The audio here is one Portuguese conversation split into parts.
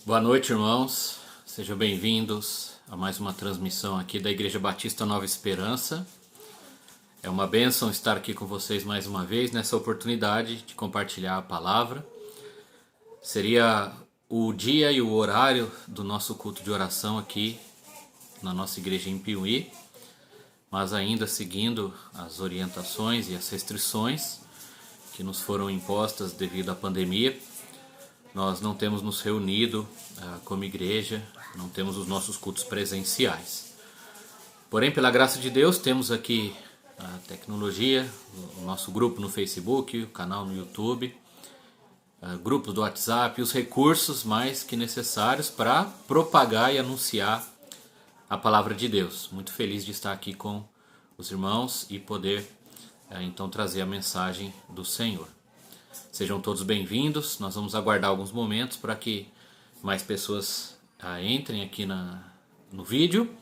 Boa noite, irmãos. Sejam bem-vindos a mais uma transmissão aqui da Igreja Batista Nova Esperança. É uma bênção estar aqui com vocês mais uma vez nessa oportunidade de compartilhar a palavra. Seria o dia e o horário do nosso culto de oração aqui na nossa igreja em Piuí, mas ainda seguindo as orientações e as restrições que nos foram impostas devido à pandemia. Nós não temos nos reunido como igreja, não temos os nossos cultos presenciais. Porém, pela graça de Deus, temos aqui a tecnologia, o nosso grupo no Facebook, o canal no YouTube, grupos do WhatsApp, os recursos mais que necessários para propagar e anunciar a palavra de Deus. Muito feliz de estar aqui com os irmãos e poder então trazer a mensagem do Senhor. Sejam todos bem-vindos. Nós vamos aguardar alguns momentos para que mais pessoas entrem aqui no vídeo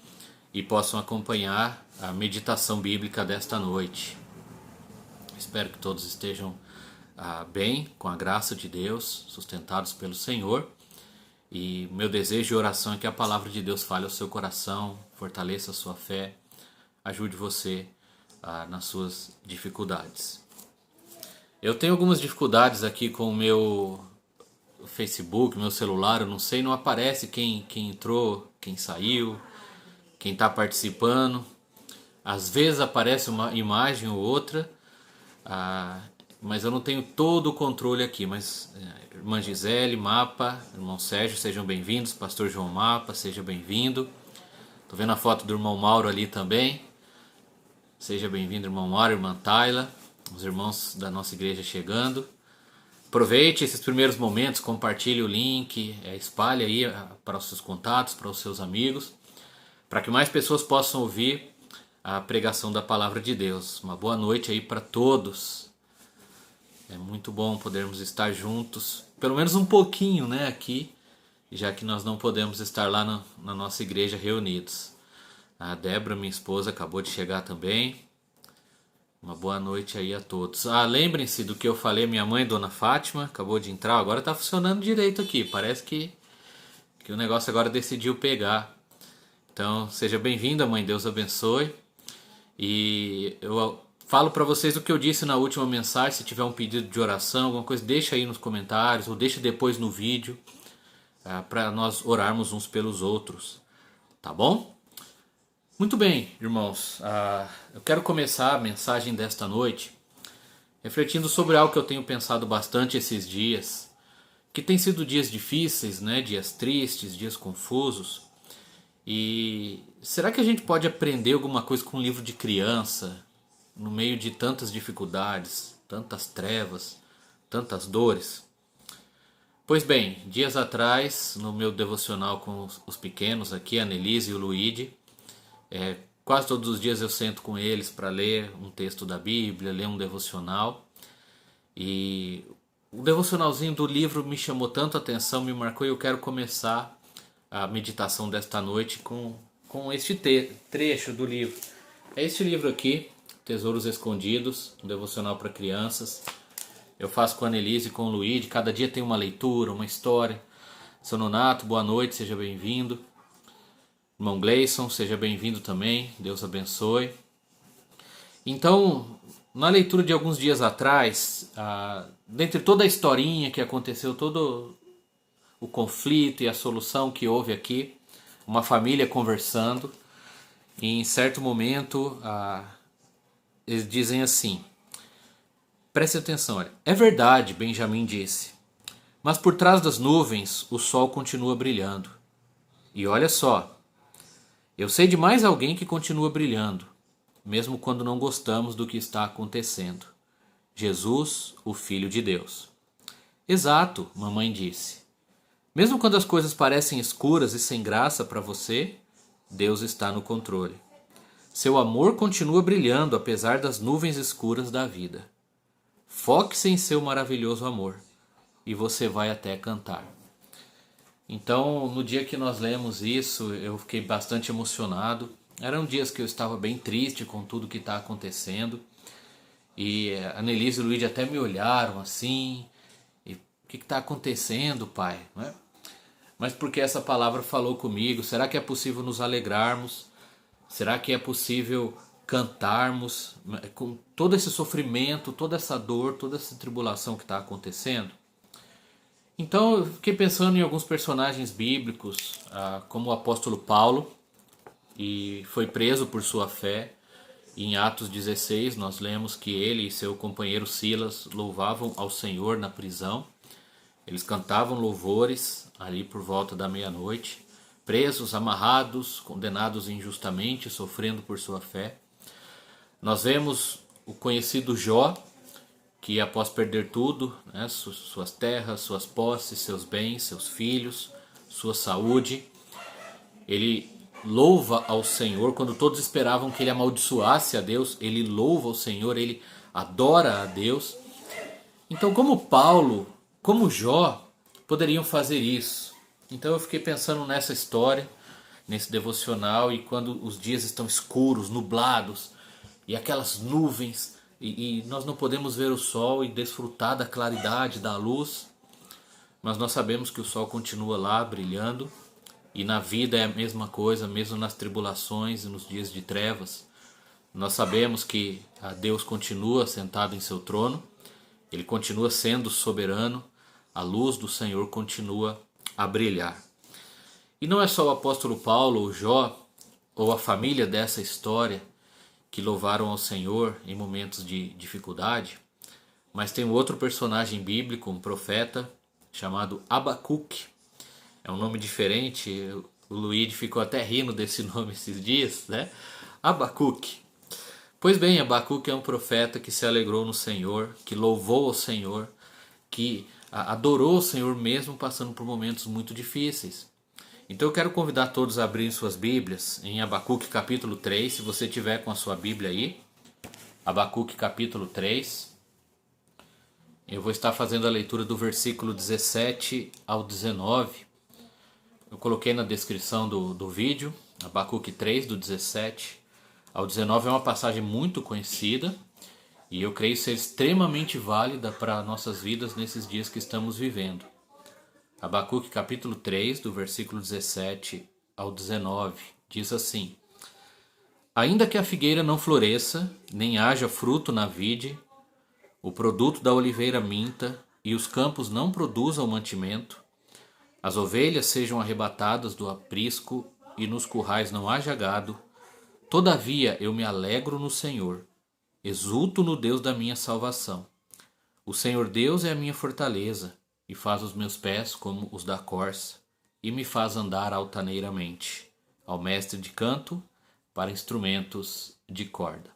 e possam acompanhar a meditação bíblica desta noite. Espero que todos estejam bem, com a graça de Deus, sustentados pelo Senhor. E meu desejo e oração é que a palavra de Deus fale ao seu coração, fortaleça a sua fé, ajude você nas suas dificuldades. Eu tenho algumas dificuldades aqui com o meu Facebook, meu celular, eu não sei, não aparece quem entrou, quem saiu, quem está participando. Às vezes aparece uma imagem ou outra, mas eu não tenho todo o controle aqui. Mas irmã Gisele, Mapa, irmão Sérgio, sejam bem-vindos. Pastor João Mapa, seja bem-vindo. Estou vendo a foto do irmão Mauro ali também. Seja bem-vindo, irmão Mauro, irmã Tayla. Os irmãos da nossa igreja chegando. Aproveite esses primeiros momentos, compartilhe o link, espalhe aí para os seus contatos, para os seus amigos, para que mais pessoas possam ouvir a pregação da palavra de Deus. Uma boa noite aí para todos. É muito bom podermos estar juntos, pelo menos um pouquinho, né, aqui, já que nós não podemos estar lá na nossa igreja reunidos. A Débora, minha esposa, acabou de chegar também. Uma boa noite aí a todos. Lembrem-se do que eu falei, minha mãe, Dona Fátima, acabou de entrar, agora está funcionando direito aqui. Parece que o negócio agora decidiu pegar. Então, seja bem-vinda, mãe, Deus abençoe. E eu falo para vocês o que eu disse na última mensagem. Se tiver um pedido de oração, alguma coisa, deixa aí nos comentários ou deixa depois no vídeo, para nós orarmos uns pelos outros. Tá bom? Muito bem, irmãos, eu quero começar a mensagem desta noite refletindo sobre algo que eu tenho pensado bastante esses dias, que tem sido dias difíceis, né? Dias tristes, dias confusos. E será que a gente pode aprender alguma coisa com um livro de criança, no meio de tantas dificuldades, tantas trevas, tantas dores? Pois bem, dias atrás, no meu devocional com os pequenos aqui, a Nelise e o Luigi, quase todos os dias eu sento com eles para ler um texto da Bíblia, ler um devocional. E o devocionalzinho do livro me chamou tanto a atenção, me marcou, e eu quero começar a meditação desta noite com este trecho do livro. É este livro aqui, Tesouros Escondidos, um devocional para crianças. Eu faço com a Annelise e com o Luigi, cada dia tem uma leitura, uma história. Seu Nonato, boa noite, seja bem-vindo. Irmão Gleison, seja bem-vindo também, Deus abençoe. Então, na leitura de alguns dias atrás, dentre toda a historinha que aconteceu, todo o conflito e a solução que houve aqui, uma família conversando, e em certo momento eles dizem assim, preste atenção, olha, é verdade, Benjamin disse, mas por trás das nuvens o sol continua brilhando. E olha só, eu sei de mais alguém que continua brilhando, mesmo quando não gostamos do que está acontecendo. Jesus, o Filho de Deus. Exato, mamãe disse. Mesmo quando as coisas parecem escuras e sem graça para você, Deus está no controle. Seu amor continua brilhando apesar das nuvens escuras da vida. Foque-se em seu maravilhoso amor e você vai até cantar. Então, no dia que nós lemos isso, eu fiquei bastante emocionado. Eram dias que eu estava bem triste com tudo que está acontecendo. E a Annelise e o Luigi até me olharam assim. E o que está acontecendo, pai? Não é? mas porque essa palavra falou comigo. Será que é possível nos alegrarmos? Será que é possível cantarmos com todo esse sofrimento, toda essa dor, toda essa tribulação que está acontecendo? Então eu fiquei pensando em alguns personagens bíblicos, como o apóstolo Paulo, e foi preso por sua fé. Em Atos 16 nós lemos que ele e seu companheiro Silas louvavam ao Senhor na prisão. Eles cantavam louvores ali por volta da meia-noite, presos, amarrados, condenados injustamente, sofrendo por sua fé. Nós vemos o conhecido Jó, que após perder tudo, né, suas terras, suas posses, seus bens, seus filhos, sua saúde, ele louva ao Senhor. Quando todos esperavam que ele amaldiçoasse a Deus, ele louva ao Senhor, ele adora a Deus. Então, como Paulo, como Jó, poderiam fazer isso? Então eu fiquei pensando nessa história, nesse devocional, e quando os dias estão escuros, nublados, e aquelas nuvens, e nós não podemos ver o sol e desfrutar da claridade, da luz, mas nós sabemos que o sol continua lá brilhando, e na vida é a mesma coisa, mesmo nas tribulações e nos dias de trevas. Nós sabemos que Deus continua sentado em seu trono, ele continua sendo soberano, a luz do Senhor continua a brilhar. E não é só o apóstolo Paulo ou Jó, ou a família dessa história, que louvaram ao Senhor em momentos de dificuldade, mas tem um outro personagem bíblico, um profeta, chamado Abacuque. É um nome diferente, o Luigi ficou até rindo desse nome esses dias, né? Abacuque. Pois bem, Abacuque é um profeta que se alegrou no Senhor, que louvou ao Senhor, que adorou o Senhor mesmo passando por momentos muito difíceis. Então eu quero convidar todos a abrirem suas Bíblias em Abacuque capítulo 3, se você tiver com a sua Bíblia aí. Abacuque capítulo 3. Eu vou estar fazendo a leitura do versículo 17 ao 19. Eu coloquei na descrição do vídeo, Abacuque 3, do 17 ao 19, é uma passagem muito conhecida e eu creio ser extremamente válida para nossas vidas nesses dias que estamos vivendo. Abacuque capítulo 3, do versículo 17 ao 19, diz assim: Ainda que a figueira não floresça, nem haja fruto na vide, o produto da oliveira minta, e os campos não produzam mantimento, as ovelhas sejam arrebatadas do aprisco, e nos currais não haja gado, todavia eu me alegro no Senhor, exulto no Deus da minha salvação. O Senhor Deus é a minha fortaleza, e faz os meus pés como os da corça, e me faz andar altaneiramente, ao mestre de canto, para instrumentos de corda.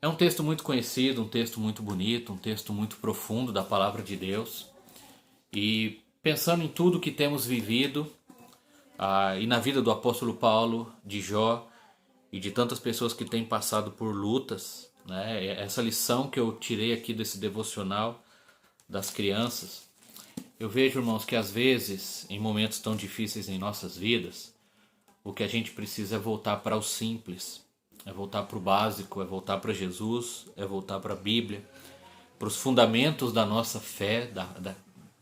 É um texto muito conhecido, um texto muito bonito, um texto muito profundo da palavra de Deus. E pensando em tudo que temos vivido, e na vida do apóstolo Paulo, de Jó, e de tantas pessoas que têm passado por lutas, né? Essa lição que eu tirei aqui desse devocional das crianças, eu vejo, irmãos, que às vezes, em momentos tão difíceis em nossas vidas, o que a gente precisa é voltar para o simples, é voltar para o básico, é voltar para Jesus, é voltar para a Bíblia, para os fundamentos da nossa fé,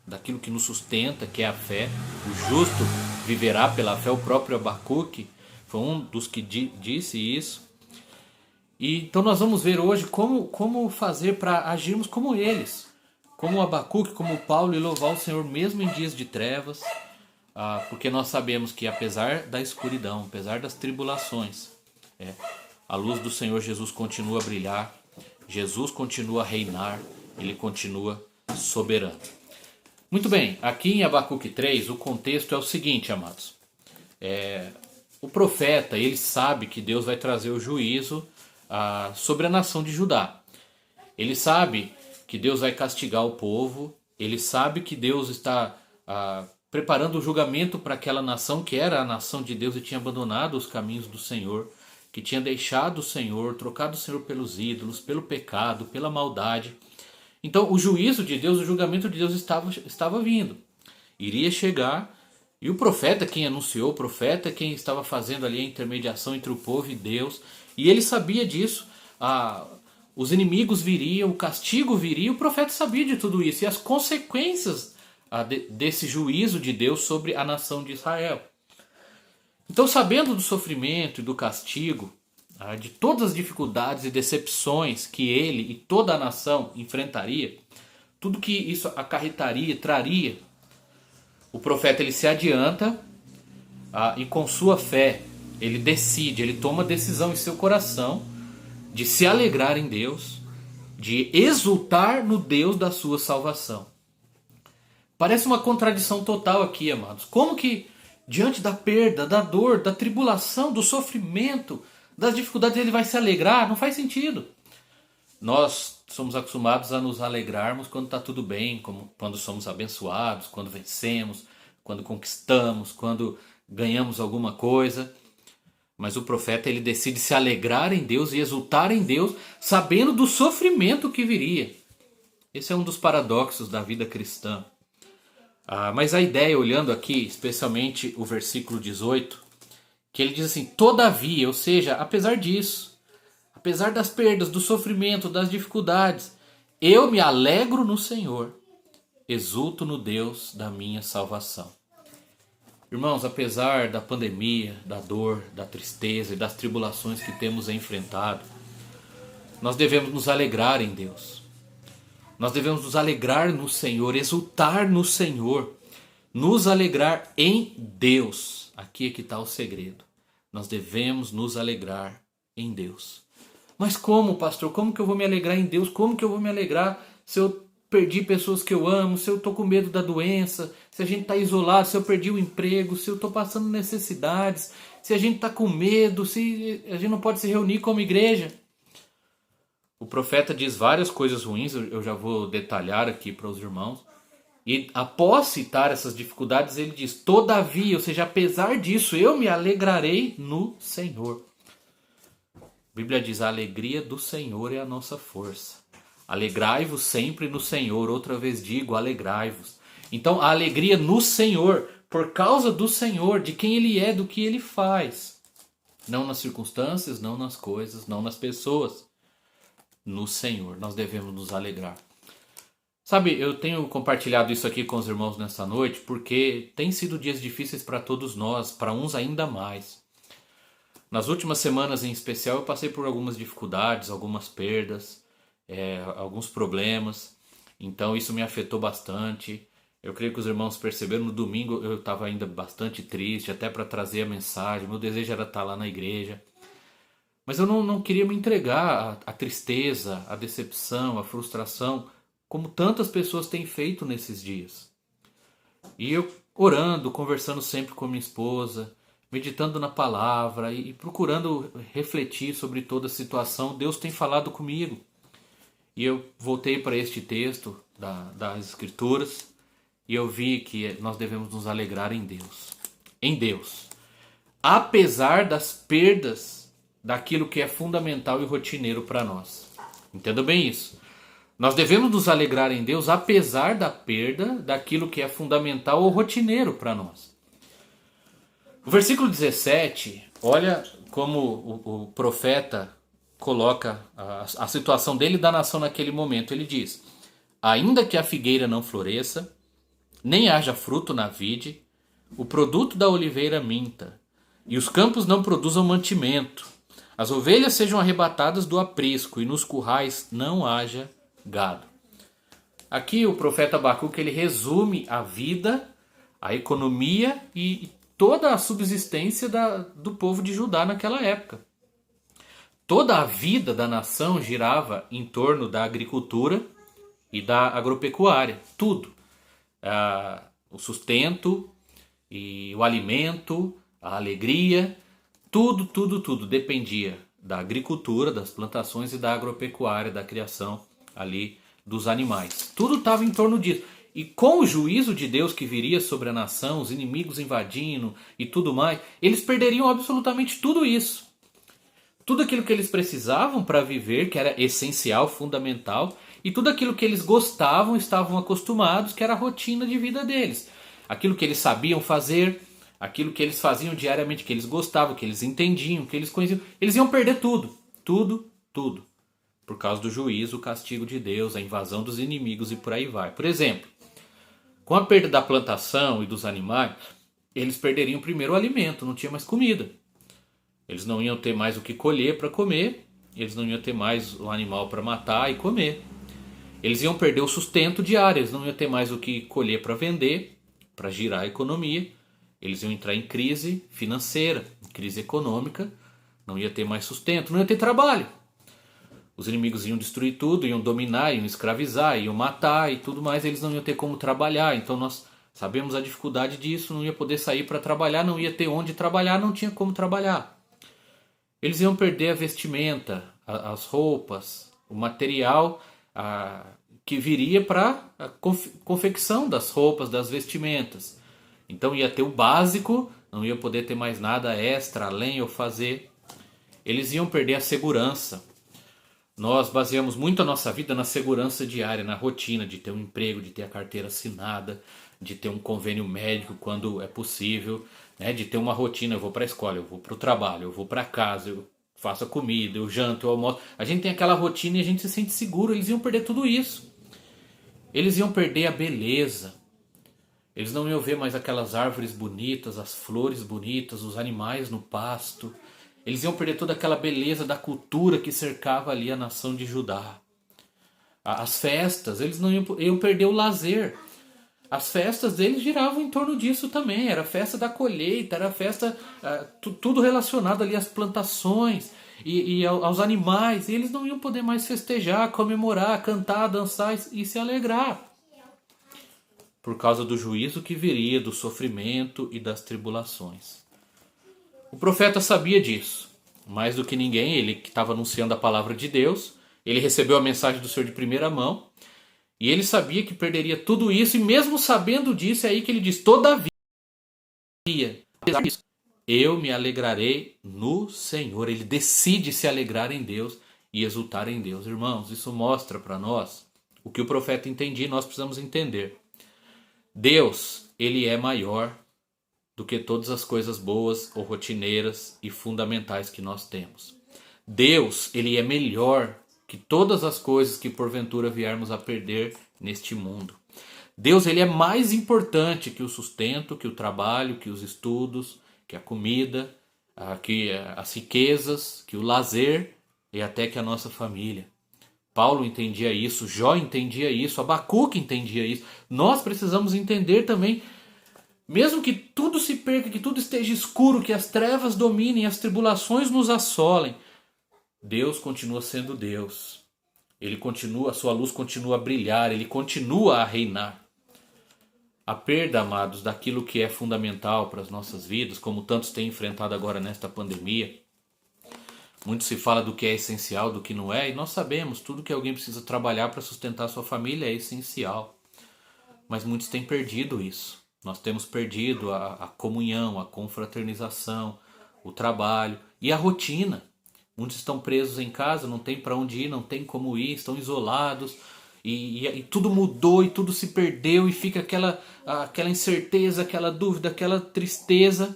daquilo que nos sustenta, que é a fé. O justo viverá pela fé. O próprio Abacuque foi um dos que disse isso. E então nós vamos ver hoje como fazer para agirmos como eles, como o Abacuque, como o Paulo, e louvar o Senhor mesmo em dias de trevas, porque nós sabemos que apesar da escuridão, apesar das tribulações, a luz do Senhor Jesus continua a brilhar, Jesus continua a reinar, ele continua soberano. Muito bem, aqui em Abacuque 3, o contexto é o seguinte, amados. O profeta, ele sabe que Deus vai trazer o juízo sobre a nação de Judá. Ele sabe que Deus vai castigar o povo, ele sabe que Deus está preparando o julgamento para aquela nação que era a nação de Deus e tinha abandonado os caminhos do Senhor, que tinha deixado o Senhor, trocado o Senhor pelos ídolos, pelo pecado, pela maldade. Então o juízo de Deus, o julgamento de Deus estava vindo, iria chegar, e o profeta, quem anunciou, o profeta, quem estava fazendo ali a intermediação entre o povo e Deus, e ele sabia disso, os inimigos viriam, o castigo viria, o profeta sabia de tudo isso, e as consequências desse juízo de Deus sobre a nação de Israel. Então, sabendo do sofrimento e do castigo, de todas as dificuldades e decepções que ele e toda a nação enfrentaria, tudo que isso acarretaria, traria, o profeta ele se adianta e com sua fé ele decide, ele toma decisão em seu coração de se alegrar em Deus, de exultar no Deus da sua salvação. Parece uma contradição total aqui, amados. Como que diante da perda, da dor, da tribulação, do sofrimento, das dificuldades ele vai se alegrar? Não faz sentido. Nós somos acostumados a nos alegrarmos quando está tudo bem, quando somos abençoados, quando vencemos, quando conquistamos, quando ganhamos alguma coisa. Mas o profeta ele decide se alegrar em Deus e exultar em Deus, sabendo do sofrimento que viria. Esse é um dos paradoxos da vida cristã. Mas a ideia, olhando aqui, especialmente o versículo 18, que ele diz assim, todavia, ou seja, apesar disso, apesar das perdas, do sofrimento, das dificuldades, eu me alegro no Senhor, exulto no Deus da minha salvação. Irmãos, apesar da pandemia, da dor, da tristeza e das tribulações que temos enfrentado, nós devemos nos alegrar em Deus. Nós devemos nos alegrar no Senhor, exultar no Senhor, nos alegrar em Deus. Aqui é que está o segredo. Nós devemos nos alegrar em Deus. Mas como, pastor? Como que eu vou me alegrar em Deus? Como que eu vou me alegrar se eu perdi pessoas que eu amo, se eu estou com medo da doença, se a gente está isolado, se eu perdi o emprego, se eu estou passando necessidades, se a gente está com medo, se a gente não pode se reunir como igreja? O profeta diz várias coisas ruins, eu já vou detalhar aqui para os irmãos. E após citar essas dificuldades, ele diz, todavia, ou seja, apesar disso, eu me alegrarei no Senhor. A Bíblia diz, a alegria do Senhor é a nossa força. Alegrai-vos sempre no Senhor, outra vez digo, alegrai-vos. Então, a alegria no Senhor, por causa do Senhor, de quem Ele é, do que Ele faz. Não nas circunstâncias, não nas coisas, não nas pessoas. No Senhor, nós devemos nos alegrar. Sabe, eu tenho compartilhado isso aqui com os irmãos nessa noite porque tem sido dias difíceis para todos nós, para uns ainda mais. Nas últimas semanas em especial eu passei por algumas dificuldades, algumas perdas, alguns problemas, então isso me afetou bastante. Eu creio que os irmãos perceberam, no domingo eu estava ainda bastante triste, até para trazer a mensagem, meu desejo era estar lá na igreja. Mas eu não queria me entregar à tristeza, à decepção, à frustração, como tantas pessoas têm feito nesses dias. E eu orando, conversando sempre com minha esposa, meditando na palavra e procurando refletir sobre toda a situação, Deus tem falado comigo. E eu voltei para este texto das Escrituras e eu vi que nós devemos nos alegrar em Deus. Em Deus. Apesar das perdas daquilo que é fundamental e rotineiro para nós. Entenda bem isso. Nós devemos nos alegrar em Deus apesar da perda daquilo que é fundamental ou rotineiro para nós. O versículo 17, olha como o profeta coloca a situação dele e da nação naquele momento. Ele diz, ainda que a figueira não floresça, nem haja fruto na vide, o produto da oliveira minta, e os campos não produzam mantimento, as ovelhas sejam arrebatadas do aprisco e nos currais não haja gado. Aqui o profeta Abacuque ele resume a vida, a economia e toda a subsistência do povo de Judá naquela época. Toda a vida da nação girava em torno da agricultura e da agropecuária. Tudo. O sustento, e o alimento, a alegria, tudo dependia da agricultura, das plantações e da agropecuária, da criação ali dos animais. Tudo estava em torno disso. E com o juízo de Deus que viria sobre a nação, os inimigos invadindo e tudo mais, eles perderiam absolutamente tudo isso. Tudo aquilo que eles precisavam para viver, que era essencial, fundamental, e tudo aquilo que eles gostavam, estavam acostumados, que era a rotina de vida deles. Aquilo que eles sabiam fazer, aquilo que eles faziam diariamente, que eles gostavam, que eles entendiam, que eles conheciam, eles iam perder tudo. Tudo. Por causa do juízo, o castigo de Deus, a invasão dos inimigos e por aí vai. Por exemplo, Com a perda da plantação e dos animais, eles perderiam primeiro o alimento, não tinha mais comida. Eles não iam ter mais o que colher para comer, eles não iam ter mais o animal para matar e comer. Eles iam perder o sustento diário, eles não iam ter mais o que colher para vender, para girar a economia. Eles iam entrar em crise financeira, em crise econômica, não ia ter mais sustento, não ia ter trabalho. Os inimigos iam destruir tudo, iam dominar, iam escravizar, iam matar e tudo mais, eles não iam ter como trabalhar. Então nós sabemos a dificuldade disso, não ia poder sair para trabalhar, não ia ter onde trabalhar, não tinha como trabalhar. Eles iam perder a vestimenta, as roupas, o material que viria para a confecção das roupas, das vestimentas. Então ia ter o básico, não ia poder ter mais nada extra, além ou fazer. Eles iam perder a segurança. Nós baseamos muito a nossa vida na segurança diária, na rotina de ter um emprego, de ter a carteira assinada, de ter um convênio médico quando é possível, né? De ter uma rotina, eu vou para a escola, eu vou para o trabalho, eu vou para casa, eu faço a comida, eu janto, eu almoço. A gente tem aquela rotina e a gente se sente seguro. Eles iam perder tudo isso. Eles iam perder a beleza. Eles não iam ver mais aquelas árvores bonitas, as flores bonitas, os animais no pasto. Eles iam perder toda aquela beleza da cultura que cercava ali a nação de Judá. As festas, eles não iam perder o lazer. As festas deles giravam em torno disso também. Era a festa da colheita, era a festa, tudo relacionado ali às plantações e aos animais. E eles não iam poder mais festejar, comemorar, cantar, dançar e se alegrar. Por causa do juízo que viria, do sofrimento e das tribulações. O profeta sabia disso. Mais do que ninguém, ele que estava anunciando a palavra de Deus, ele recebeu a mensagem do Senhor de primeira mão, e ele sabia que perderia tudo isso, e mesmo sabendo disso, é aí que ele diz: todavia, apesar disso, eu me alegrarei no Senhor. Ele decide se alegrar em Deus e exultar em Deus. Irmãos, isso mostra para nós o que o profeta entendia e nós precisamos entender. Deus, ele é maior do que todas as coisas boas ou rotineiras e fundamentais que nós temos. Deus, ele é melhor que todas as coisas que porventura viermos a perder neste mundo. Deus, ele é mais importante que o sustento, que o trabalho, que os estudos, que a comida, que as riquezas, que o lazer e até que a nossa família. Paulo entendia isso, Jó entendia isso, Abacuque entendia isso. Nós precisamos entender também, mesmo que tudo se perca, que tudo esteja escuro, que as trevas dominem, as tribulações nos assolem, Deus continua sendo Deus. Ele continua, a sua luz continua a brilhar, ele continua a reinar. A perda, amados, daquilo que é fundamental para as nossas vidas, como tantos têm enfrentado agora nesta pandemia. Muito se fala do que é essencial, do que não é, e nós sabemos, tudo que alguém precisa trabalhar para sustentar a sua família é essencial. Mas muitos têm perdido isso. Nós temos perdido a comunhão, a confraternização, o trabalho e a rotina. Muitos estão presos em casa, não tem para onde ir, não tem como ir, estão isolados. E tudo mudou e tudo se perdeu e fica aquela incerteza, aquela dúvida, aquela tristeza.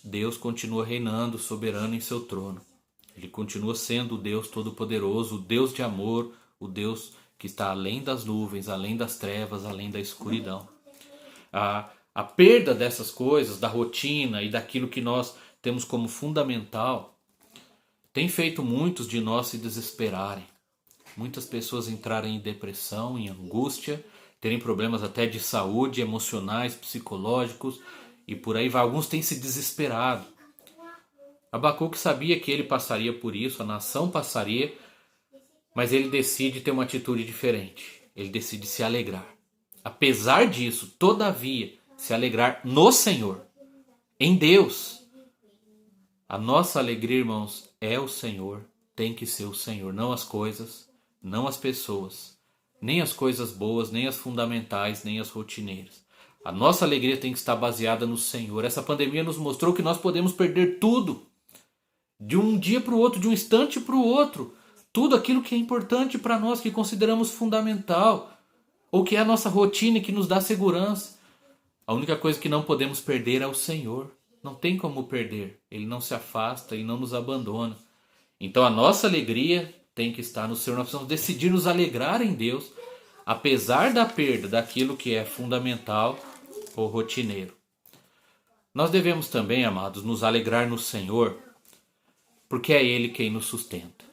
Deus continua reinando, soberano em seu trono. Ele continua sendo o Deus Todo-Poderoso, o Deus de amor, o Deus que está além das nuvens, além das trevas, além da escuridão. A perda dessas coisas, da rotina e daquilo que nós temos como fundamental, tem feito muitos de nós se desesperarem. Muitas pessoas entrarem em depressão, em angústia, terem problemas até de saúde, emocionais, psicológicos e por aí vai. Alguns têm se desesperado. Abacuque sabia que ele passaria por isso, a nação passaria, mas ele decide ter uma atitude diferente. Ele decide se alegrar. Apesar disso, todavia, se alegrar no Senhor, em Deus. A nossa alegria, irmãos, é o Senhor, tem que ser o Senhor, não as coisas, não as pessoas, nem as coisas boas, nem as fundamentais, nem as rotineiras. A nossa alegria tem que estar baseada no Senhor. Essa pandemia nos mostrou que nós podemos perder tudo, de um dia para o outro, de um instante para o outro. Tudo aquilo que é importante para nós, que consideramos fundamental, ou que é a nossa rotina e que nos dá segurança. A única coisa que não podemos perder é o Senhor. Não tem como perder. Ele não se afasta e não nos abandona. Então a nossa alegria tem que estar no Senhor. Nós precisamos decidir nos alegrar em Deus, apesar da perda daquilo que é fundamental ou rotineiro. Nós devemos também, amados, nos alegrar no Senhor, porque é Ele quem nos sustenta.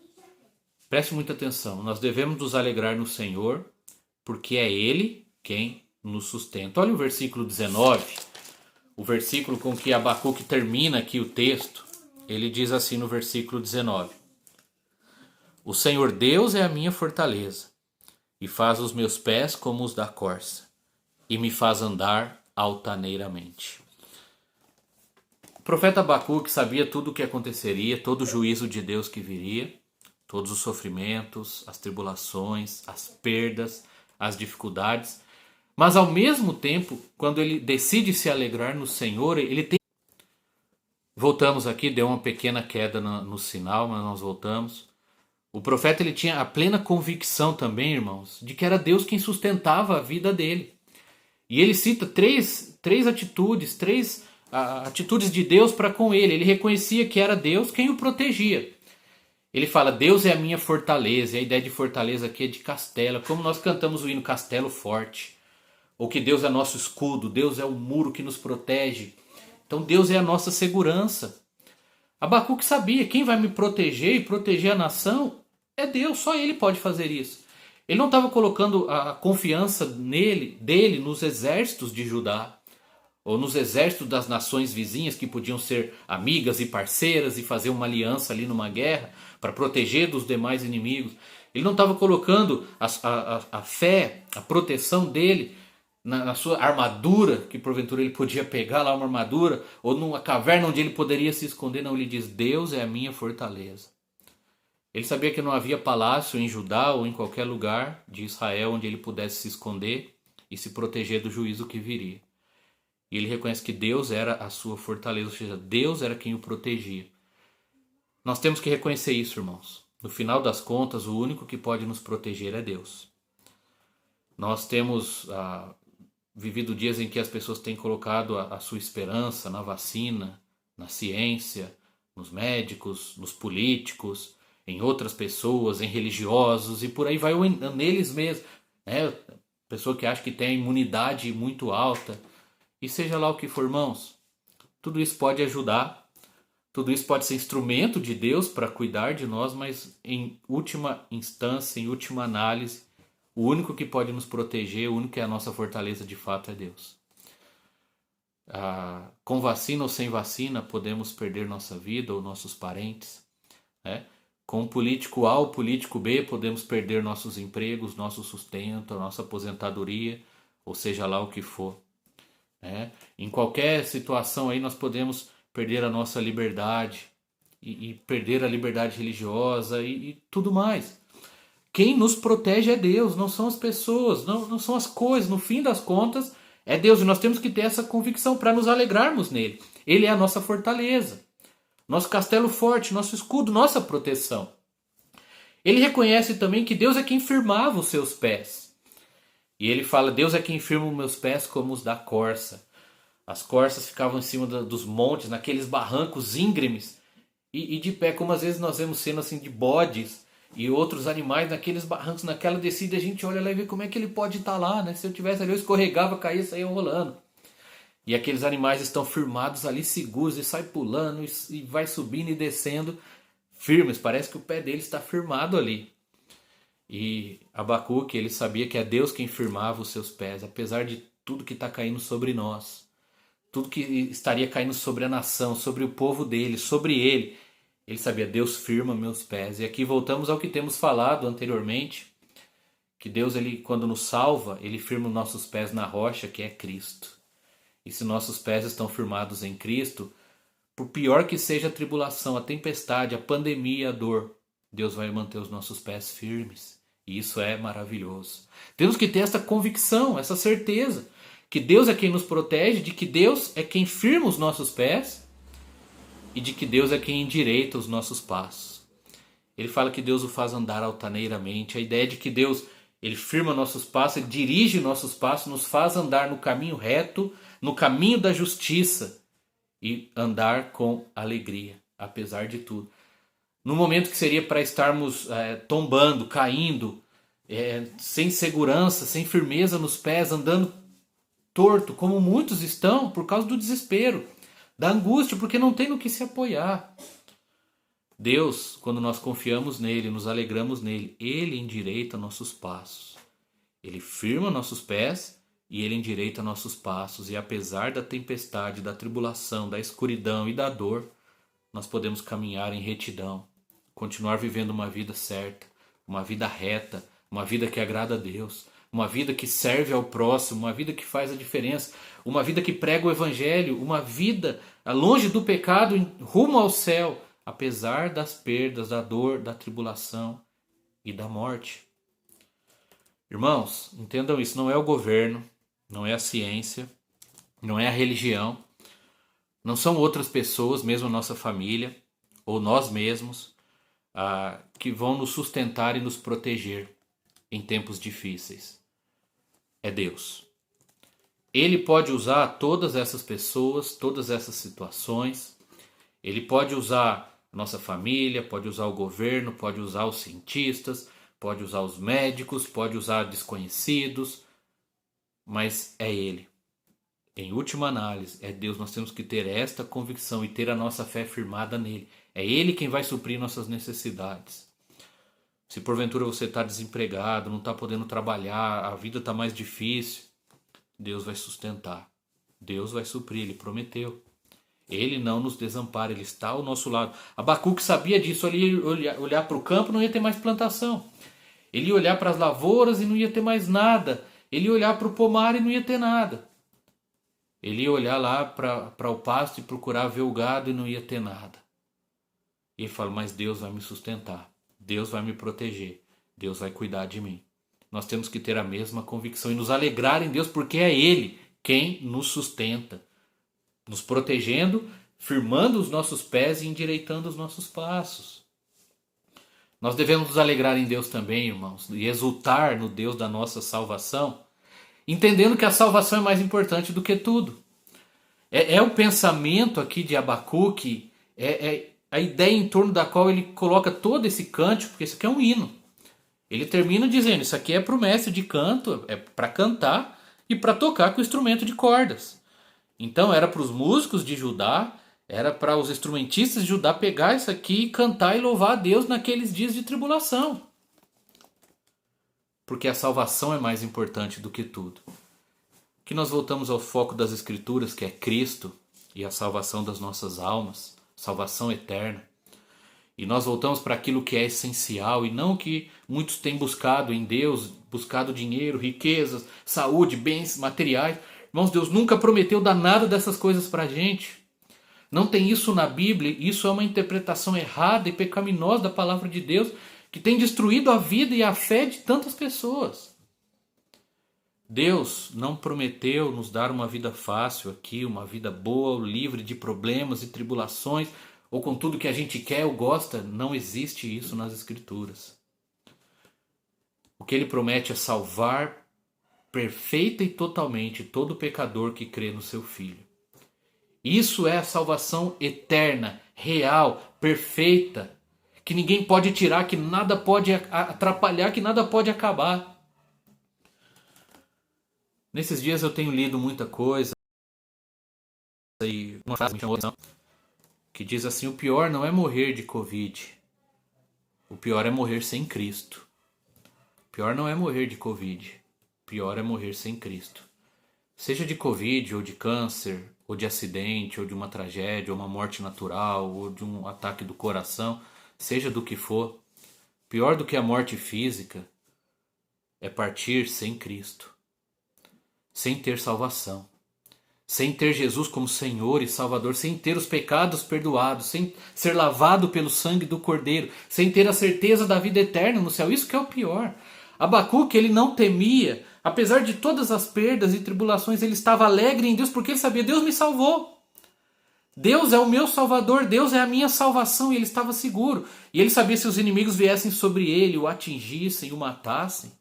Preste muita atenção, nós devemos nos alegrar no Senhor, porque é Ele quem nos sustenta. Olha o versículo 19, o versículo com que Abacuque termina aqui o texto. Ele diz assim no versículo 19: O Senhor Deus é a minha fortaleza, e faz os meus pés como os da corça, e me faz andar altaneiramente. O profeta Abacuque sabia tudo o que aconteceria, todo o juízo de Deus que viria, todos os sofrimentos, as tribulações, as perdas, as dificuldades, mas ao mesmo tempo, quando ele decide se alegrar no Senhor, ele tem... Voltamos aqui, deu uma pequena queda no sinal, mas nós voltamos. O profeta ele tinha a plena convicção também, irmãos, de que era Deus quem sustentava a vida dele. E ele cita três atitudes de Deus para com ele. Ele reconhecia que era Deus quem o protegia. Ele fala, Deus é a minha fortaleza. E a ideia de fortaleza aqui é de castelo. Como nós cantamos o hino Castelo Forte. Ou que Deus é nosso escudo, Deus é o muro que nos protege. Então Deus é a nossa segurança. Abacuque sabia, quem vai me proteger e proteger a nação é Deus, só Ele pode fazer isso. Ele não estava colocando a confiança dele nos exércitos de Judá, ou nos exércitos das nações vizinhas que podiam ser amigas e parceiras e fazer uma aliança ali numa guerra para proteger dos demais inimigos. Ele não estava colocando a fé, a proteção dele na sua armadura, que porventura ele podia pegar lá uma armadura, ou numa caverna onde ele poderia se esconder. Não, ele diz, Deus é a minha fortaleza. Ele sabia que não havia palácio em Judá ou em qualquer lugar de Israel onde ele pudesse se esconder e se proteger do juízo que viria. E ele reconhece que Deus era a sua fortaleza, ou seja, Deus era quem o protegia. Nós temos que reconhecer isso, irmãos. No final das contas, o único que pode nos proteger é Deus. Nós temos vivido dias em que as pessoas têm colocado a sua esperança na vacina, na ciência, nos médicos, nos políticos, em outras pessoas, em religiosos e por aí vai, neles mesmos. Pessoa que acha que tem a imunidade muito alta. E seja lá o que for, irmãos, tudo isso pode ajudar, tudo isso pode ser instrumento de Deus para cuidar de nós, mas em última instância, em última análise, o único que pode nos proteger, o único que é a nossa fortaleza de fato é Deus. Com vacina ou sem vacina, podemos perder nossa vida ou nossos parentes. Com o político A ou político B, podemos perder nossos empregos, nosso sustento, a nossa aposentadoria, ou seja lá o que for. Em qualquer situação aí nós podemos perder a nossa liberdade e perder a liberdade religiosa e tudo mais. Quem nos protege é Deus, não são as pessoas, não são as coisas. No fim das contas, é Deus. E nós temos que ter essa convicção para nos alegrarmos nele. Ele é a nossa fortaleza, nosso castelo forte, nosso escudo, nossa proteção. Ele reconhece também que Deus é quem firmava os seus pés. E ele fala, Deus é quem firma os meus pés como os da corça. As corças ficavam em cima dos montes, naqueles barrancos íngremes. E de pé, como às vezes nós vemos cena assim de bodes e outros animais naqueles barrancos, naquela descida, a gente olha lá e vê como é que ele pode estar lá, né? Se eu tivesse ali, eu escorregava, caía e saía rolando. E aqueles animais estão firmados ali, seguros, e sai pulando, e vai subindo e descendo, firmes. Parece que o pé dele está firmado ali. E Abacuque, ele sabia que é Deus quem firmava os seus pés, apesar de tudo que está caindo sobre nós. Tudo que estaria caindo sobre a nação, sobre o povo dele, sobre ele. Ele sabia, Deus firma meus pés. E aqui voltamos ao que temos falado anteriormente, que Deus, ele, quando nos salva, ele firma os nossos pés na rocha, que é Cristo. E se nossos pés estão firmados em Cristo, por pior que seja a tribulação, a tempestade, a pandemia, a dor, Deus vai manter os nossos pés firmes. E isso é maravilhoso. Temos que ter essa convicção, essa certeza, que Deus é quem nos protege, de que Deus é quem firma os nossos pés, e de que Deus é quem endireita os nossos passos. Ele fala que Deus o faz andar altaneiramente. A ideia de que Deus, ele firma nossos passos, ele dirige nossos passos, nos faz andar no caminho reto, no caminho da justiça e andar com alegria, apesar de tudo. No momento que seria para estarmos tombando, caindo, sem segurança, sem firmeza nos pés, andando torto, como muitos estão por causa do desespero, da angústia, porque não tem no que se apoiar. Deus, quando nós confiamos nele, nos alegramos nele, ele endireita nossos passos. Ele firma nossos pés e ele endireita nossos passos. E apesar da tempestade, da tribulação, da escuridão e da dor, nós podemos caminhar em retidão, continuar vivendo uma vida certa, uma vida reta, uma vida que agrada a Deus, uma vida que serve ao próximo, uma vida que faz a diferença, uma vida que prega o evangelho, uma vida longe do pecado, rumo ao céu, apesar das perdas, da dor, da tribulação e da morte. Irmãos, entendam isso, não é o governo, não é a ciência, não é a religião, não são outras pessoas, mesmo a nossa família, ou nós mesmos, que vão nos sustentar e nos proteger em tempos difíceis. É Deus. Ele pode usar todas essas pessoas, todas essas situações. Ele pode usar a nossa família, pode usar o governo, pode usar os cientistas, pode usar os médicos, pode usar desconhecidos, mas é Ele. Em última análise, é Deus. Nós temos que ter esta convicção e ter a nossa fé firmada nele. É Ele quem vai suprir nossas necessidades. Se porventura você está desempregado, não está podendo trabalhar, a vida está mais difícil, Deus vai sustentar. Deus vai suprir, Ele prometeu. Ele não nos desampara, Ele está ao nosso lado. Abacuque sabia disso, ele ia olhar para o campo, não ia ter mais plantação. Ele ia olhar para as lavouras e não ia ter mais nada. Ele ia olhar para o pomar e não ia ter nada. Ele ia olhar lá para o pasto e procurar ver o gado e não ia ter nada. E ele fala, mas Deus vai me sustentar. Deus vai me proteger. Deus vai cuidar de mim. Nós temos que ter a mesma convicção e nos alegrar em Deus, porque é Ele quem nos sustenta, nos protegendo, firmando os nossos pés e endireitando os nossos passos. Nós devemos nos alegrar em Deus também, irmãos, e exultar no Deus da nossa salvação, entendendo que a salvação é mais importante do que tudo. É o pensamento aqui de Abacuque, é a ideia em torno da qual ele coloca todo esse cântico, porque isso aqui é um hino. Ele termina dizendo, isso aqui é para o mestre de canto, é para cantar e para tocar com instrumento de cordas. Então era para os músicos de Judá, era para os instrumentistas de Judá pegar isso aqui e cantar e louvar a Deus naqueles dias de tribulação. Porque a salvação é mais importante do que tudo. Que nós voltamos ao foco das Escrituras, que é Cristo e a salvação das nossas almas, salvação eterna. E nós voltamos para aquilo que é essencial e não o que muitos têm buscado em Deus, buscado dinheiro, riquezas, saúde, bens materiais. Irmãos, Deus nunca prometeu dar nada dessas coisas para a gente. Não tem isso na Bíblia, isso é uma interpretação errada e pecaminosa da palavra de Deus, que tem destruído a vida e a fé de tantas pessoas. Deus não prometeu nos dar uma vida fácil aqui, uma vida boa, livre de problemas e tribulações, ou com tudo que a gente quer ou gosta. Não existe isso nas Escrituras. O que Ele promete é salvar perfeita e totalmente todo pecador que crê no seu Filho. Isso é a salvação eterna, real, perfeita, que ninguém pode tirar, que nada pode atrapalhar, que nada pode acabar. Nesses dias eu tenho lido muita coisa e uma frase me chamou a atenção, que diz assim, o pior não é morrer de Covid, o pior é morrer sem Cristo. O pior não é morrer de Covid, o pior é morrer sem Cristo. Seja de Covid, ou de câncer, ou de acidente, ou de uma tragédia, ou uma morte natural, ou de um ataque do coração, seja do que for, pior do que a morte física é partir sem Cristo, sem ter salvação, sem ter Jesus como Senhor e Salvador, sem ter os pecados perdoados, sem ser lavado pelo sangue do Cordeiro, sem ter a certeza da vida eterna no céu. Isso que é o pior. Abacuque, ele não temia, apesar de todas as perdas e tribulações, ele estava alegre em Deus, porque ele sabia, Deus me salvou. Deus é o meu Salvador, Deus é a minha salvação, e ele estava seguro. E ele sabia, se os inimigos viessem sobre ele, o atingissem, o matassem,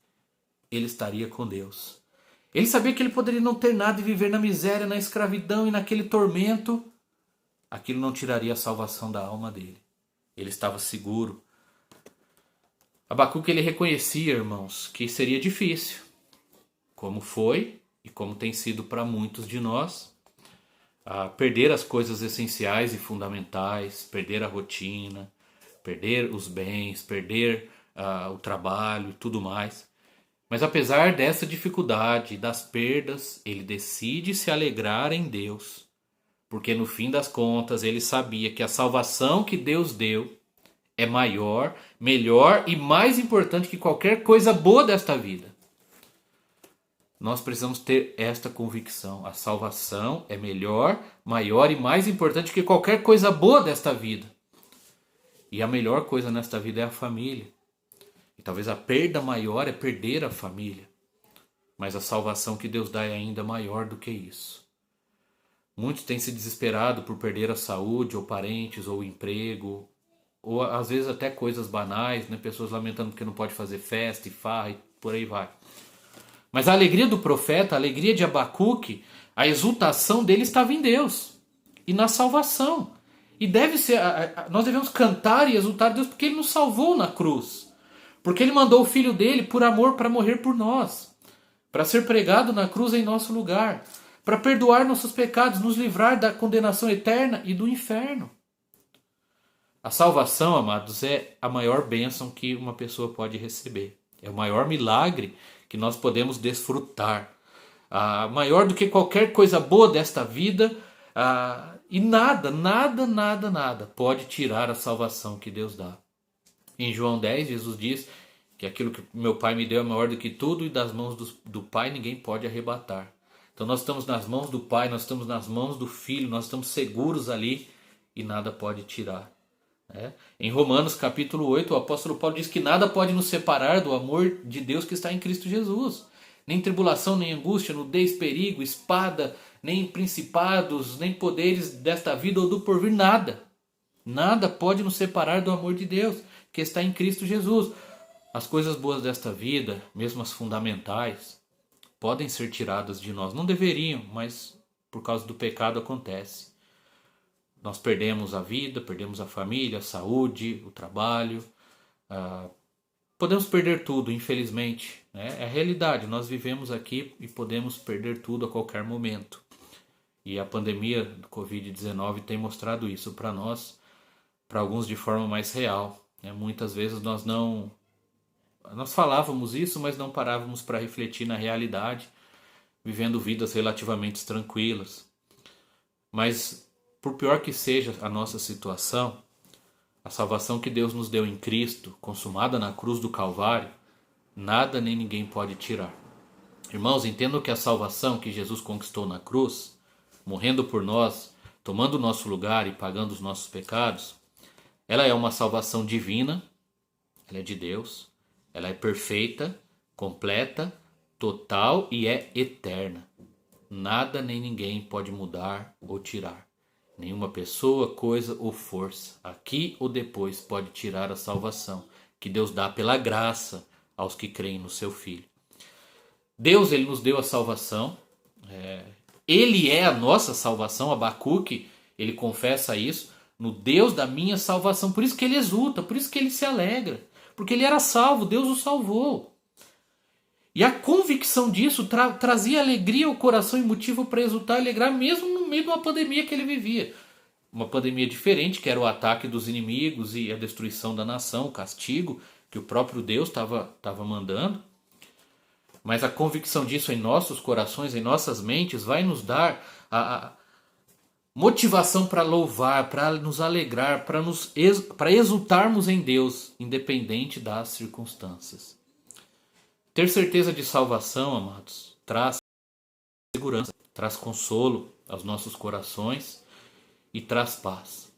ele estaria com Deus. Ele sabia que ele poderia não ter nada e viver na miséria, na escravidão e naquele tormento. Aquilo não tiraria a salvação da alma dele. Ele estava seguro. Abacuque ele reconhecia, irmãos, que seria difícil, como foi e como tem sido para muitos de nós, perder as coisas essenciais e fundamentais, perder a rotina, perder os bens, perder o trabalho e tudo mais. Mas apesar dessa dificuldade, das perdas, ele decide se alegrar em Deus, porque no fim das contas ele sabia que a salvação que Deus deu é maior, melhor e mais importante que qualquer coisa boa desta vida. Nós precisamos ter esta convicção. A salvação é melhor, maior e mais importante que qualquer coisa boa desta vida. E a melhor coisa nesta vida é a família. E talvez a perda maior é perder a família. Mas a salvação que Deus dá é ainda maior do que isso. Muitos têm se desesperado por perder a saúde, ou parentes, ou emprego, ou às vezes até coisas banais, né? Pessoas lamentando porque não pode fazer festa e farra e por aí vai. Mas a alegria do profeta, a alegria de Abacuque, a exultação dele estava em Deus e na salvação. E deve ser, nós devemos cantar e exultar a Deus porque ele nos salvou na cruz. Porque ele mandou o filho dele por amor para morrer por nós, para ser pregado na cruz em nosso lugar, para perdoar nossos pecados, nos livrar da condenação eterna e do inferno. A salvação, amados, é a maior bênção que uma pessoa pode receber. É o maior milagre que nós podemos desfrutar. Maior do que qualquer coisa boa desta vida. E nada pode tirar a salvação que Deus dá. Em João 10, Jesus diz que aquilo que meu Pai me deu é maior do que tudo e das mãos do Pai ninguém pode arrebatar. Então nós estamos nas mãos do Pai, nós estamos nas mãos do Filho, nós estamos seguros ali e nada pode tirar. Em Romanos capítulo 8, o apóstolo Paulo diz que nada pode nos separar do amor de Deus que está em Cristo Jesus. Nem tribulação, nem angústia, nudez, perigo, espada, nem principados, nem poderes desta vida ou do porvir, nada. Nada pode nos separar do amor de Deus que está em Cristo Jesus. As coisas boas desta vida, mesmo as fundamentais, podem ser tiradas de nós. Não deveriam, mas por causa do pecado acontece. Nós perdemos a vida, perdemos a família, a saúde, o trabalho. Podemos perder tudo, infelizmente. É a realidade. Nós vivemos aqui e podemos perder tudo a qualquer momento. E a pandemia do Covid-19 tem mostrado isso para nós, para alguns de forma mais real. Muitas vezes nós falávamos isso, mas não parávamos para refletir na realidade, vivendo vidas relativamente tranquilas. Mas por pior que seja a nossa situação, a salvação que Deus nos deu em Cristo, consumada na cruz do Calvário, nada nem ninguém pode tirar. Irmãos, entendam que a salvação que Jesus conquistou na cruz, morrendo por nós, tomando o nosso lugar e pagando os nossos pecados, ela é uma salvação divina, ela é de Deus, ela é perfeita, completa, total e é eterna. Nada nem ninguém pode mudar ou tirar. Nenhuma pessoa, coisa ou força, aqui ou depois, pode tirar a salvação que Deus dá pela graça aos que creem no seu Filho. Deus, ele nos deu a salvação. Ele é a nossa salvação. Abacuque, ele confessa isso. No Deus da minha salvação. Por isso que ele exulta, por isso que ele se alegra. Porque ele era salvo, Deus o salvou. E a convicção disso trazia alegria ao coração e motivo para exultar e alegrar, mesmo no meio de uma pandemia que ele vivia. Uma pandemia diferente, que era o ataque dos inimigos e a destruição da nação, o castigo que o próprio Deus estava mandando. Mas a convicção disso em nossos corações, em nossas mentes, vai nos dar a motivação para louvar, para nos alegrar, para exultarmos em Deus, independente das circunstâncias. Ter certeza de salvação, amados, traz segurança, traz consolo aos nossos corações e traz paz.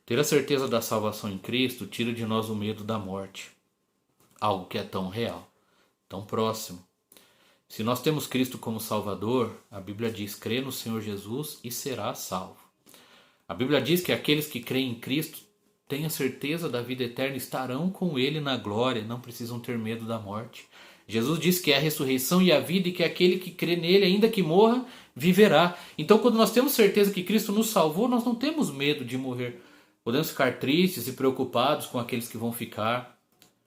Ter a certeza da salvação em Cristo tira de nós o medo da morte, algo que é tão real, tão próximo. Se nós temos Cristo como Salvador, a Bíblia diz: crê no Senhor Jesus e será salvo. A Bíblia diz que aqueles que creem em Cristo têm a certeza da vida eterna, estarão com Ele na glória, não precisam ter medo da morte. Jesus diz que é a ressurreição e a vida e que aquele que crê nele, ainda que morra, viverá. Então, quando nós temos certeza que Cristo nos salvou, nós não temos medo de morrer. Podemos ficar tristes e preocupados com aqueles que vão ficar.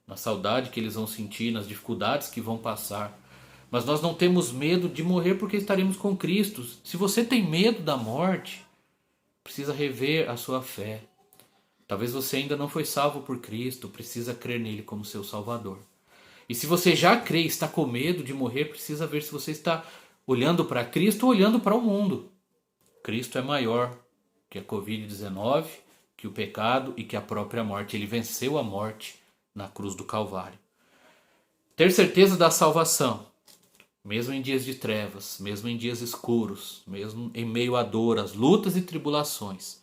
na saudade que eles vão sentir, nas dificuldades que vão passar. Mas nós não temos medo de morrer porque estaremos com Cristo. Se você tem medo da morte, precisa rever a sua fé. Talvez você ainda não foi salvo por Cristo, precisa crer nele como seu Salvador. E se você já crê e está com medo de morrer, precisa ver se você está olhando para Cristo ou olhando para o mundo. Cristo é maior que a Covid-19, que o pecado e que a própria morte. Ele venceu a morte na cruz do Calvário. Ter certeza da salvação, mesmo em dias de trevas, mesmo em dias escuros, mesmo em meio à dor, às lutas e tribulações,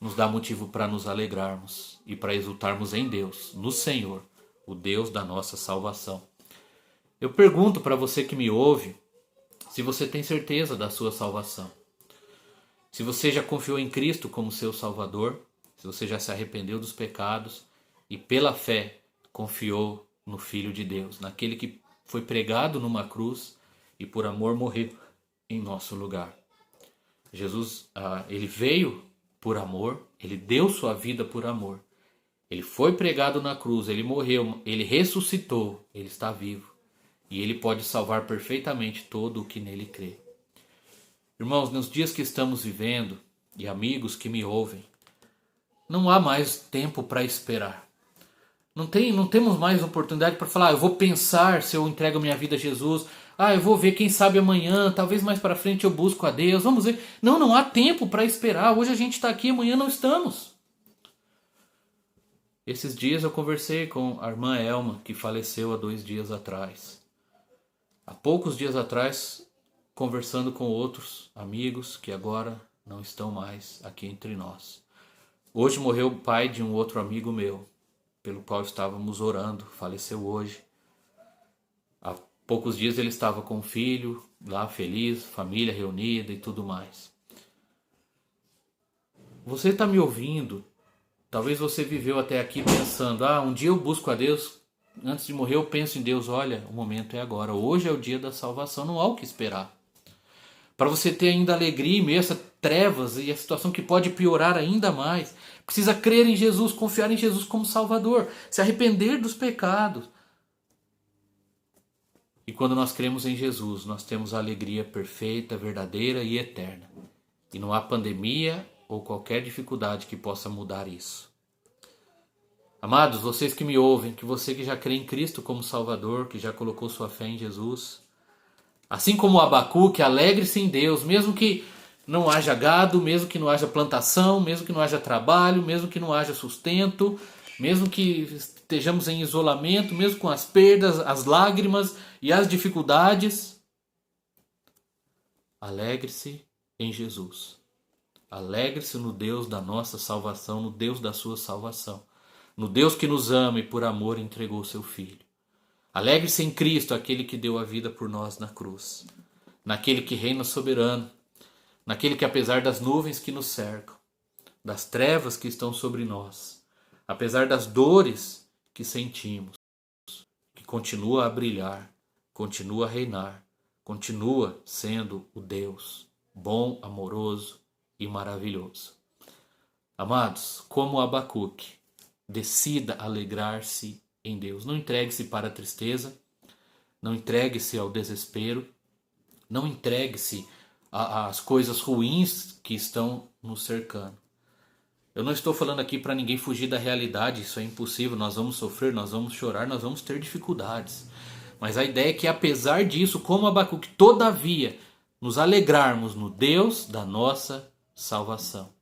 nos dá motivo para nos alegrarmos e para exultarmos em Deus, no Senhor, o Deus da nossa salvação. Eu pergunto para você que me ouve, se você tem certeza da sua salvação. Se você já confiou em Cristo como seu Salvador, se você já se arrependeu dos pecados e pela fé confiou no Filho de Deus, naquele que foi pregado numa cruz e por amor morreu em nosso lugar. Jesus, ele veio por amor, ele deu sua vida por amor. Ele foi pregado na cruz, ele morreu, ele ressuscitou, ele está vivo. E ele pode salvar perfeitamente todo o que nele crê. Irmãos, nos dias que estamos vivendo, e amigos que me ouvem, não há mais tempo para esperar. Não temos mais oportunidade para falar, eu vou pensar se eu entrego minha vida a Jesus, eu vou ver, quem sabe amanhã, talvez mais para frente eu busco a Deus, vamos ver. Não há tempo para esperar, hoje a gente está aqui, amanhã não estamos. Esses dias eu conversei com a irmã Elma, que faleceu há 2 dias atrás. Há poucos dias atrás, conversando com outros amigos que agora não estão mais aqui entre nós. Hoje morreu o pai de um outro amigo meu, pelo qual estávamos orando, faleceu hoje. Há poucos dias ele estava com o filho, lá feliz, família reunida e tudo mais. Você está me ouvindo? Talvez você viveu até aqui pensando, um dia eu busco a Deus, antes de morrer eu penso em Deus, olha, o momento é agora, hoje é o dia da salvação, não há o que esperar. Para você ter ainda alegria em meio a essas trevas e a situação que pode piorar ainda mais, precisa crer em Jesus, confiar em Jesus como Salvador, se arrepender dos pecados. E quando nós cremos em Jesus, nós temos a alegria perfeita, verdadeira e eterna. E não há pandemia ou qualquer dificuldade que possa mudar isso. Amados, vocês que me ouvem, que você que já crê em Cristo como Salvador, que já colocou sua fé em Jesus, assim como Abacuque, alegre-se em Deus, mesmo que não haja gado, mesmo que não haja plantação, mesmo que não haja trabalho, mesmo que não haja sustento, mesmo que estejamos em isolamento, mesmo com as perdas, as lágrimas e as dificuldades. Alegre-se em Jesus. Alegre-se no Deus da nossa salvação, no Deus da sua salvação, no Deus que nos ama e por amor entregou seu Filho. Alegre-se em Cristo, aquele que deu a vida por nós na cruz, naquele que reina soberano, naquele que apesar das nuvens que nos cercam, das trevas que estão sobre nós, apesar das dores que sentimos, que continua a brilhar, continua a reinar, continua sendo o Deus bom, amoroso e maravilhoso. Amados, como Abacuque, decida alegrar-se em Deus. Não entregue-se para a tristeza, não entregue-se ao desespero, não entregue-se às coisas ruins que estão nos cercando. Eu não estou falando aqui para ninguém fugir da realidade, isso é impossível, nós vamos sofrer, nós vamos chorar, nós vamos ter dificuldades. Mas a ideia é que apesar disso, como Abacuque, todavia, nos alegrarmos no Deus da nossa salvação.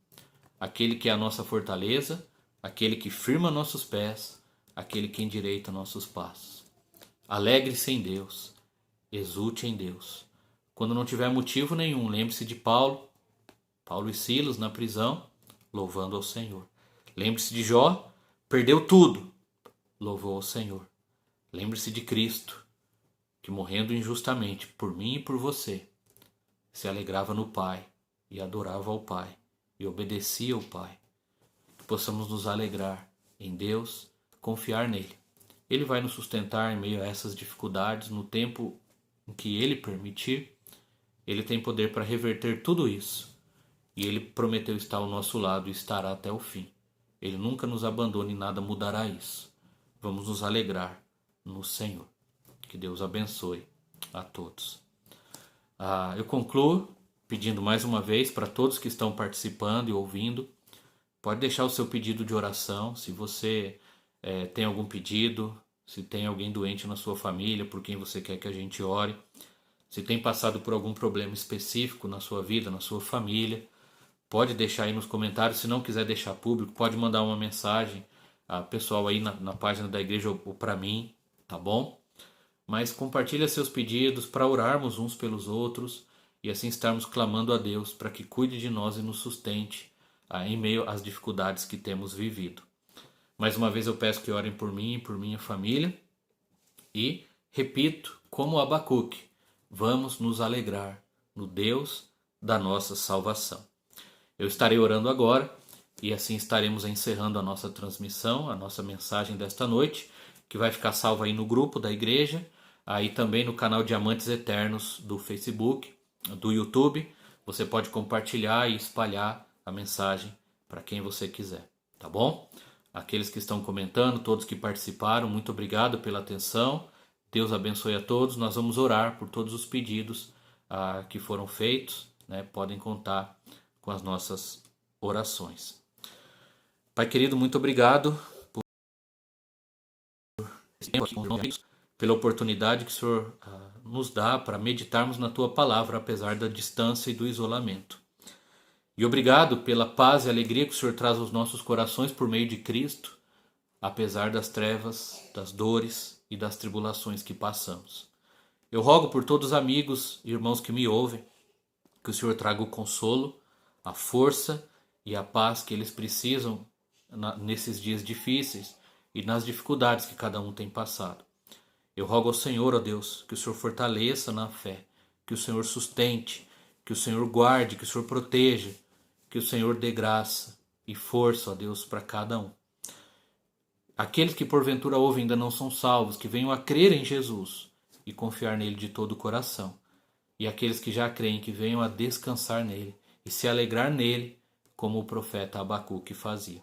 Aquele que é a nossa fortaleza, aquele que firma nossos pés, aquele que endireita nossos passos. Alegre-se em Deus, exulte em Deus. Quando não tiver motivo nenhum, lembre-se de Paulo e Silas na prisão, louvando ao Senhor. Lembre-se de Jó, perdeu tudo, louvou ao Senhor. Lembre-se de Cristo, que morrendo injustamente por mim e por você, se alegrava no Pai e adorava ao Pai e obedecia ao Pai. Que possamos nos alegrar em Deus, confiar nele. Ele vai nos sustentar em meio a essas dificuldades, no tempo em que ele permitir. Ele tem poder para reverter tudo isso. E ele prometeu estar ao nosso lado e estará até o fim. Ele nunca nos abandona e nada mudará isso. vamos nos alegrar no Senhor. Que Deus abençoe a todos. Eu concluo pedindo mais uma vez para todos que estão participando e ouvindo, pode deixar o seu pedido de oração. Se você tem algum pedido, se tem alguém doente na sua família, por quem você quer que a gente ore, se tem passado por algum problema específico na sua vida, na sua família, pode deixar aí nos comentários. Se não quiser deixar público, pode mandar uma mensagem pessoal aí na página da igreja ou para mim, tá bom? Mas compartilha seus pedidos para orarmos uns pelos outros e assim estarmos clamando a Deus para que cuide de nós e nos sustente em meio às dificuldades que temos vivido. Mais uma vez eu peço que orem por mim e por minha família e repito, como Abacuque, vamos nos alegrar no Deus da nossa salvação. Eu estarei orando agora e assim estaremos encerrando a nossa transmissão, a nossa mensagem desta noite, que vai ficar salva aí no grupo da igreja, aí também no canal Diamantes Eternos do Facebook, do YouTube. Você pode compartilhar e espalhar a mensagem para quem você quiser, tá bom? Aqueles que estão comentando, todos que participaram, muito obrigado pela atenção. Deus abençoe a todos. Nós vamos orar por todos os pedidos que foram feitos, né? Podem contar com as nossas orações. Pai querido, muito obrigado pela oportunidade que o Senhor nos dá para meditarmos na Tua Palavra, apesar da distância e do isolamento. E obrigado pela paz e alegria que o Senhor traz aos nossos corações por meio de Cristo, apesar das trevas, das dores e das tribulações que passamos. Eu rogo por todos os amigos e irmãos que me ouvem, que o Senhor traga o consolo, a força e a paz que eles precisam nesses dias difíceis e nas dificuldades que cada um tem passado. Eu rogo ao Senhor, ó Deus, que o Senhor fortaleça na fé, que o Senhor sustente, que o Senhor guarde, que o Senhor proteja, que o Senhor dê graça e força, ó Deus, para cada um. Aqueles que porventura ouvem ainda não são salvos, que venham a crer em Jesus e confiar nele de todo o coração. E aqueles que já creem, que venham a descansar nele e se alegrar nele, como o profeta Abacuque fazia.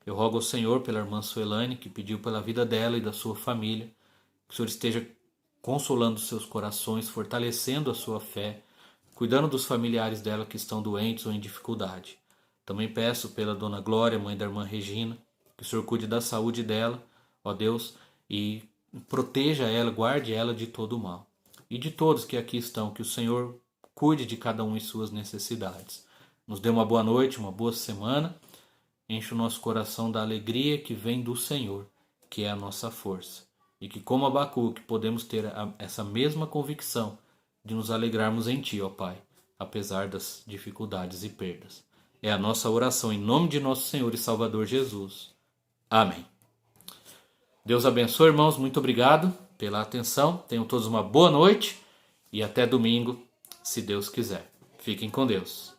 Eu rogo ao Senhor pela irmã Suelane, que pediu pela vida dela e da sua família, que o Senhor esteja consolando seus corações, fortalecendo a sua fé, cuidando dos familiares dela que estão doentes ou em dificuldade. Também peço pela dona Glória, mãe da irmã Regina, que o Senhor cuide da saúde dela, ó Deus, e proteja ela, guarde ela de todo o mal. E de todos que aqui estão, que o Senhor cuide de cada um em suas necessidades. Nos dê uma boa noite, uma boa semana. Enche o nosso coração da alegria que vem do Senhor, que é a nossa força. E que, como Abacuque, podemos ter essa mesma convicção de nos alegrarmos em Ti, ó Pai, apesar das dificuldades e perdas. É a nossa oração em nome de nosso Senhor e Salvador Jesus. Amém. Deus abençoe, irmãos. Muito obrigado pela atenção. Tenham todos uma boa noite e até domingo, se Deus quiser. Fiquem com Deus.